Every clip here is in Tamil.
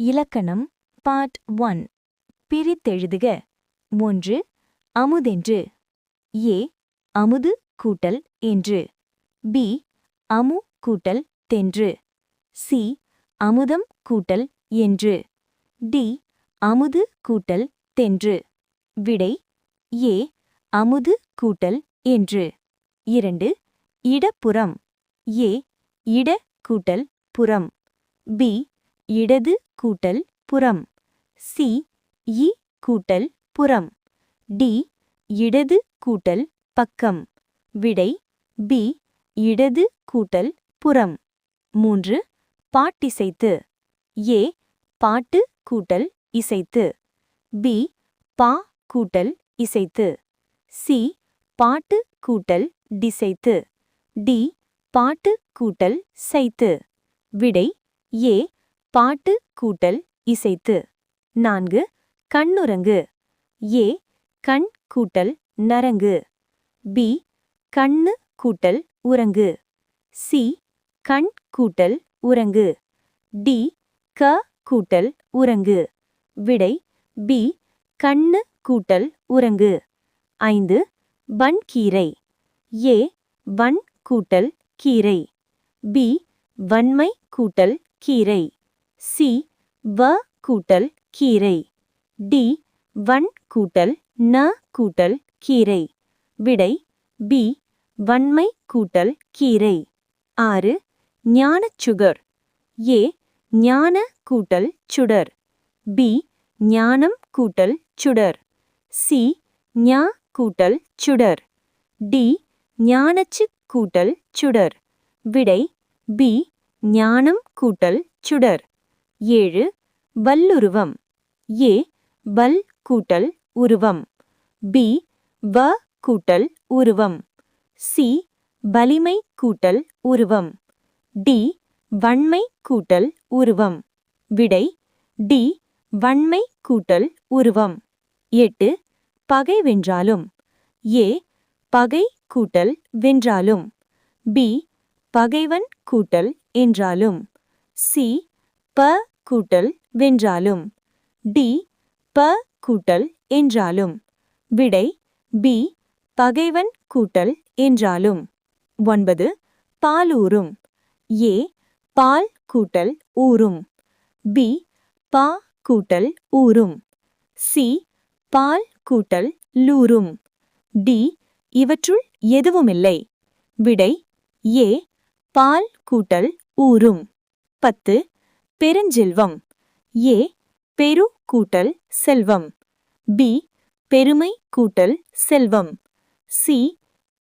இலக்கணம் பார்ட் 1 பிரித்தெழுதுக 1 அமுதென்று ஏ அமுது கூட்டல் என்று பி அமு கூட்டல் தென்று சி அமுதம் கூட்டல் என்று டி அமுது கூட்டல் தென்று விடை ஏ அமுது கூட்டல் என்று 2 இடப்புறம் ஏ இட கூட்டல் புறம் பி இடது கூட்டல் புறம் சி இ கூட்டல் புறம் டி இடது கூட்டல் பக்கம் விடை பி இடது கூட்டல் புறம் 3 பாட்டிசைத்து ஏ பாட்டு கூட்டல் இசைத்து பி பா கூட்டல் இசைத்து சி பாட்டு கூட்டல் டிசைத்து டி பாட்டு கூட்டல் சைத்து விடை ஏ பாட்டு கூட்டல் இசைத்து 4 கண்ணுரங்கு ஏ கண் கூட்டல் நரங்கு பி கண்ணு கூட்டல் உரங்கு சி கண் கூட்டல் உரங்கு டி க கூட்டல் உரங்கு விடை பி கண்ணு கூட்டல் உரங்கு 5 வன்கீரை ஏ வன் கூட்டல் கீரை பி வன்மை கூட்டல் கீரை சி வ கூட்டல் கீரை டி வன் கூட்டல் ந கூட்டல் கீரை விடை பி வன்மை கூட்டல் கீரை 6 ஞானச்சுகர் ஏ ஞான கூட்டல் சுடர் பி ஞானம் கூட்டல் சுடர் சி ஞா கூட்டல் சுடர் டி ஞானச்சு கூட்டல் சுடர் விடை பி ஞானம் கூட்டல் சுடர் 7 வல்லுருவம் ஏ வல் கூட்டல் உருவம் பி வ கூட்டல் உருவம் சி வலிமை கூட்டல் உருவம் டி வன்மை கூட்டல் உருவம் விடை டி வன்மை கூட்டல் உருவம் 8 பகை வென்றாலும் ஏ பகை கூட்டல் வென்றாலும் பி பகைவன் கூட்டல் என்றாலும் சி ப கூட்டல் வென்றாலும் டி ப கூட்டல் என்றாலும் விடை பி பகைவன் கூட்டல் என்றாலும் 9 பாலூரும் ஏ பால் கூட்டல் ஊரும் பி பா கூட்டல் ஊரும் சி பால் கூட்டல் லூரும் டி இவற்றுள் எதுவுமில்லை விடை ஏ பால் கூட்டல் ஊரும் 10 பெருஞ்செல்வம் ஏ பெரு கூட்டல் செல்வம் பி பெருமை கூட்டல் செல்வம் சி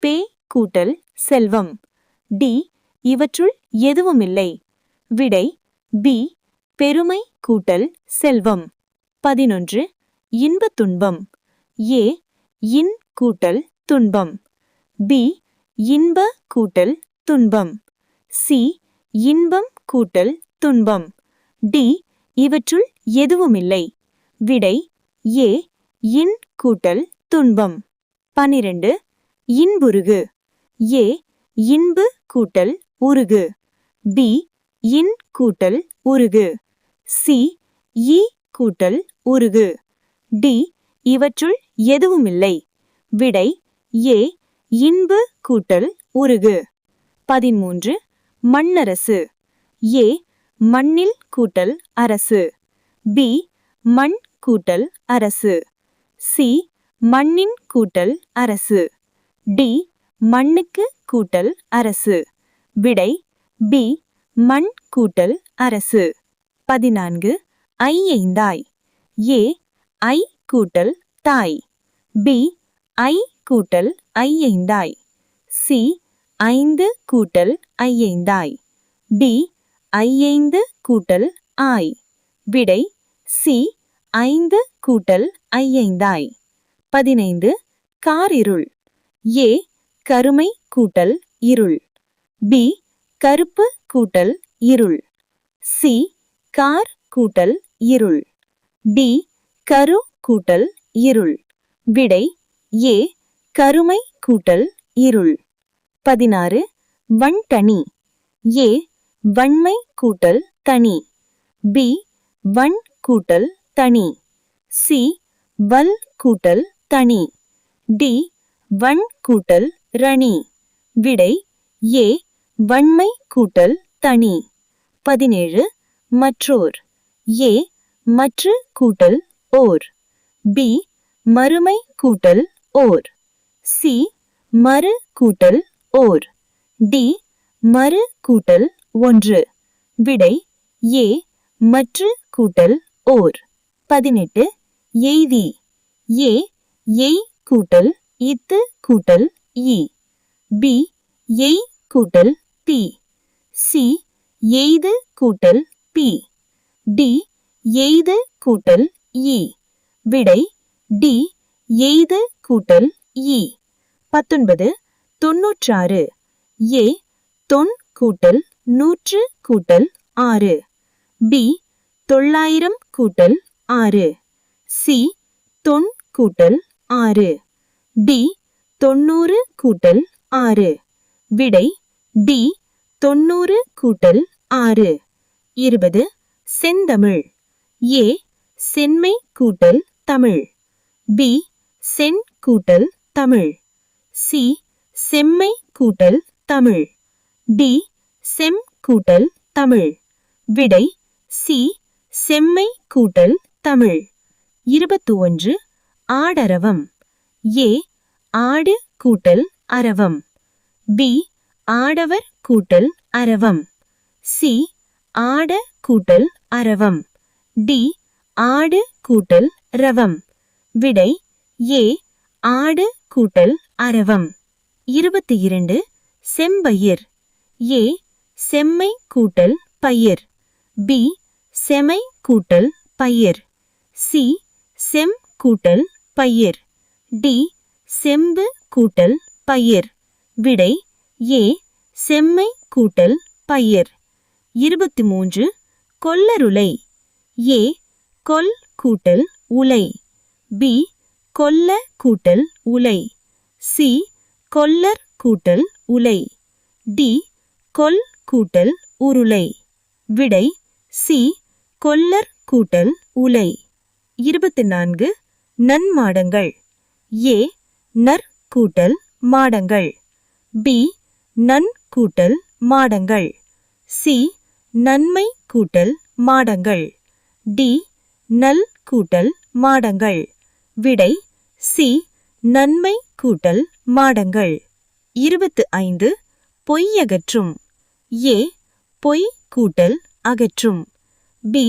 பே கூட்டல் செல்வம் டி இவற்றுள் எதுவுமில்லை விடை பி பெருமை கூட்டல் செல்வம் 11 இன்ப துன்பம் ஏ இன் கூட்டல் துன்பம் பி இன்ப கூட்டல் துன்பம் சி இன்பம் கூட்டல் துன்பம் டி இவற்றுள் எதுவுமில்லை விடை ஏ இன் கூட்டல் துன்பம் 12 இன்புருகு ஏ இன்பு கூட்டல் உருகு பி இன் கூட்டல் உருகு சி இ கூட்டல் உருகு டி இவற்றுள் எதுவுமில்லை விடை ஏ இன்பு கூட்டல் உருகு 13 மண்ணரசு ஏ மண்ணில் கூட்டல் அரசு பி மண் கூட்டல் அரசு சி மண்ணின் கூட்டல் அரசு டி மண்ணுக்கு கூட்டல் அரசு விடை பி மண் கூட்டல் அரசு 14 ஐயைந்தாய் ஏ ஐ கூட்டல் தாய் பி ஐ கூட்டல் ஐயைந்தாய் சி ஐந்து கூட்டல் ஐயைந்தாய் டி ஐயைந்து கூட்டல் ஆய் விடை சி ஐந்து கூட்டல் ஐயைந்தாய் 15 காரிருள் ஏ கருமை கூட்டல் இருள் பி கருப்பு கூட்டல் இருள் சி கார் கூட்டல் இருள் டி கரு கூட்டல் இருள் விடை ஏ கருமை கூட்டல் இருள் 16 வன்தனி ஏ வன்மை கூட்டல் தனி பி வன் கூட்டல் தனி. சி வல் கூட்டல் தனி. டி வன் கூட்டல் ரணி. விடை ஏ வன்மை கூட்டல் தனி. 17 மற்றோர். ஏ மற்று கூட்டல் ஓர். பி மறுமை கூட்டல் ஓர். சி மறு கூட்டல் ஓர். டி மறு கூட்டல் ஒன்று. விடை ஏ மற்று கூட்டல் ஓர். 18 எய்தி. ஏ எய் கூட்டல் இத்து கூட்டல் ஈ. பி எய் கூட்டல் தி. சி எய்து கூட்டல் பி. டி எய்து கூட்டல் ஈ. விடை டி எய்து கூட்டல் ஈ. 19 96. ஏ தொன் கூட்டல் நூற்று கூட்டல் ஆறு. பி 900 கூட்டல் ஆறு. சி தொன் கூட்டல் ஆறு. டி 90 கூட்டல் ஆறு. விடை டி 90 கூட்டல் ஆறு. 20 செந்தமிழ். ஏ செம்மை கூட்டல் தமிழ். பி சென் கூட்டல் தமிழ். சி செம்மை கூட்டல் தமிழ். டி செம் கூட்டல் தமிழ். விடை சி செம்மை கூட்டல் தமிழ். 21 ஆடரவம். ஏ ஆடு கூட்டல் அரவம். பி ஆடவர் கூட்டல் அரவம். சி ஆட கூட்டல் அரவம். டி ஆடு கூட்டல் ரவம். விடை ஏ ஆடு கூட்டல் அரவம். 22 செம்பயிர். ஏ செம்மை கூட்டல் பயிர். பி செமை கூட்டல் பயிர். சி செம் கூட்டல் பயிர். டி செம்பு கூட்டல் பயிர். விடை ஏ செம்மை கூட்டல் பயிர். 23 கொல்லருலை. ஏ கொல் கூட்டல் உலை. பி கொல்ல கூட்டல் உலை. சி கொல்லர் கூட்டல் உலை. டி கொல் கூட்டல் உருளை. விடை சி கொல்லர் கூட்டல் உலை. 24 நன்மாடங்கள். ஏ நற் கூட்டல் மாடங்கள். பி நன் கூட்டல் மாடங்கள். சி நன்மை கூட்டல் மாடங்கள். டி நல் கூட்டல் மாடங்கள். விடை சி நன்மை கூட்டல் மாடங்கள். 25 பொய்யகற்றும். ஏ பொய் கூட்டல் அகற்றும். பி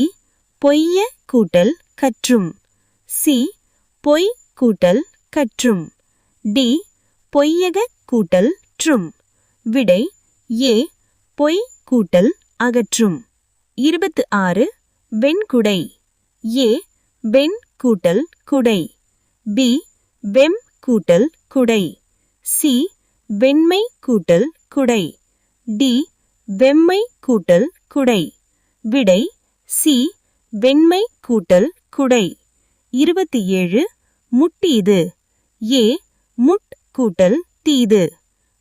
பொய்ய கூட்டல் கற்றும். சி பொய் கூட்டல் கற்றும். டி பொய்யக கூட்டல் ற்றும். விடை ஏ பொய் கூட்டல் அகற்றும். 26 வெண்குடை. ஏ வெண் கூட்டல் குடை. பி வெம் கூட்டல் குடை. சி வெண்மை கூட்டல் குடை. டி வெம்மை கூட்டல் குடை. விடை சி வெண்மை கூட்டல் குடை. 27 முட்டீது. ஏ முட் கூட்டல் தீது.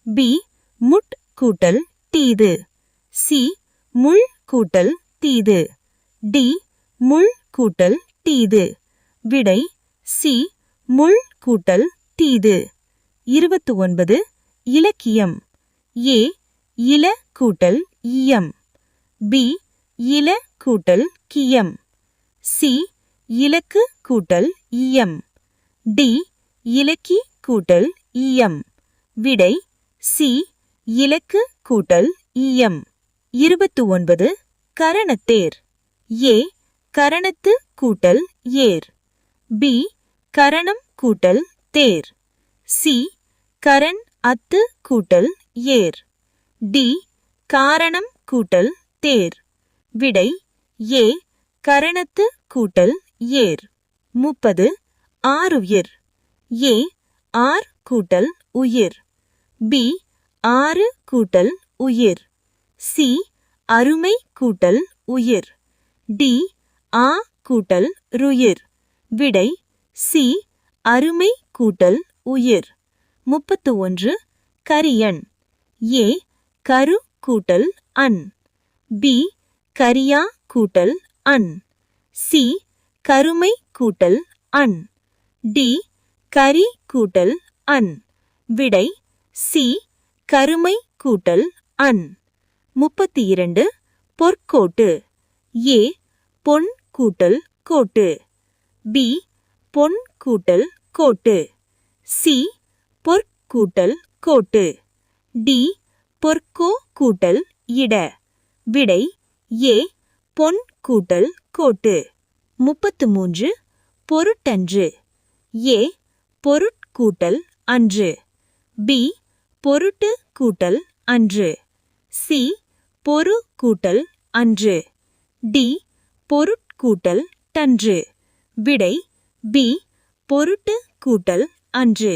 பி முட் கூட்டல் தீது. சி முள் கூட்டல் தீது. டி முள் கூட்டல் தீது. விடை சி முள் கூட்டல் தீது. 29 இலக்கியம். ஏ இல கூட்டல் இயம். பி இல கூட்டல் கியம். சி இலக்கு கூட்டல் இயம். டி இலக்கி கூட்டல் இயம். விடை சி இலக்கு கூட்டல் இயம். 29 கரணத்தேர். ஏ கரணத்து கூட்டல் ஏர். பி கரணம் கூட்டல் தேர். சி கரண் அத்து கூட்டல் ஏர். டி காரணம் கூட்டல் தேர். விடை ஏ கரணத்து கூட்டல் ஏர். 30 ஆருயிர். ஏ ஆர் கூட்டல் உயிர். பி ஆறு கூட்டல் உயிர். சி அருமை கூட்டல் உயிர். டி ஆ கூட்டல் ருயிர். விடை சி அருமை கூட்டல் உயிர். 31 கரியன். ஏ கரு கூட்டல் அன். பி கரியா கூட்டல் அன். சி கருமை கூட்டல் அன். டி கரி கூட்டல் அன். விடை சி கருமை கூட்டல் அன். 32 பொற்கோட்டு. ஏ பொன் கூட்டல் கோட்டு. பி பொன் கூட்டல் கோட்டு. சி பொற்கூட்டல் கோட்டு. டி பொற்கோ கூட்டல் இட. விடை ஏ பொன் கூட்டல் கோட்டு. 33 பொருட்டன்று. ஏ பொருட்கூட்டல் அன்று. பி பொருட்டு கூட்டல் அன்று. சி பொரு கூட்டல் அன்று. டி பொருட்கூட்டல் தன்று. விடை பி பொருட்டு கூட்டல் அன்று.